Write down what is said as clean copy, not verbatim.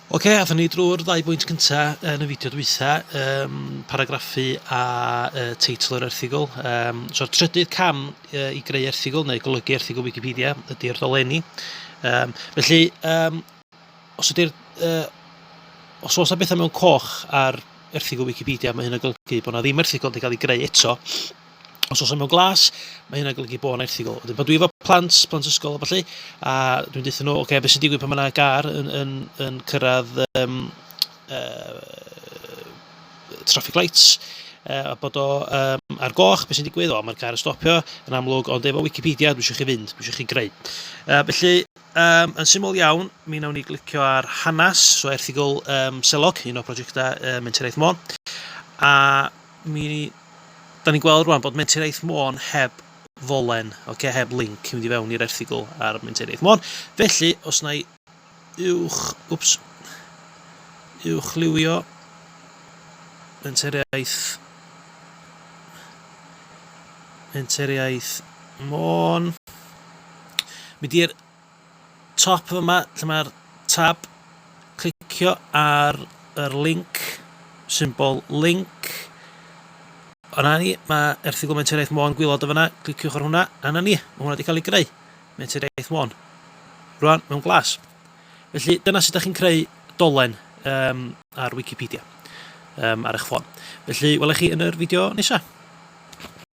Oce, athon ni drwy'r ddau bwynt cyntaf yn y fideo dwytha, paragraffu a teitl yr erthigol. So'r trydydd cam i greu erthigol neu golygu erthigol Wikipedia ydy'r dolenni. Felly, os oes na bethau mewn coch ar erthigol Wikipedia, mae hynny'n golygu bod na ddim erthigol wedi cael ei greu eto. Os oes mewn glas, mae hynny'n golygu bod yna erthigol. Wedyn, dwi efo plant ysgol a falle, a dwi'n deud nhw, oce, beth sy'n digwydd pan mae yna gar yn cyrraedd traffic lights, a bod o ar goch, beth sy'n digwydd, mae'r car yn stopio, yn amlwg, ond efo Wikipedia, dwi eisiau chi fynd, dwi eisiau chi greu. Felly, yn syml iawn, mi wnawn ni glicio ar hanes, so erthigol selog, un o prosiectau Menter Iaith Môn, a da ni'n gweld rwan bod Menter Iaith Môn heb folen, heb link i mynd i fewn i'r erthigol ar Menter Iaith Môn. Felly, os na i uwchlywio Menter Iaith Môn, mynd i'r top yma, lle mae'r tab, clicio ar yr link, symbol link. Yna ni, mae erthigol Menter Iaith Môn gwylod o fyna, cliciwch ar hwnna, a yna ni, mae hwnna wedi cael ei greu. Menter Iaith Môn. Rwan, mewn glas. Felly, dyna sut ydych chi'n creu dolen ar Wikipedia, ar eich ffôn. Felly, welech chi yn yr fideo nesaf.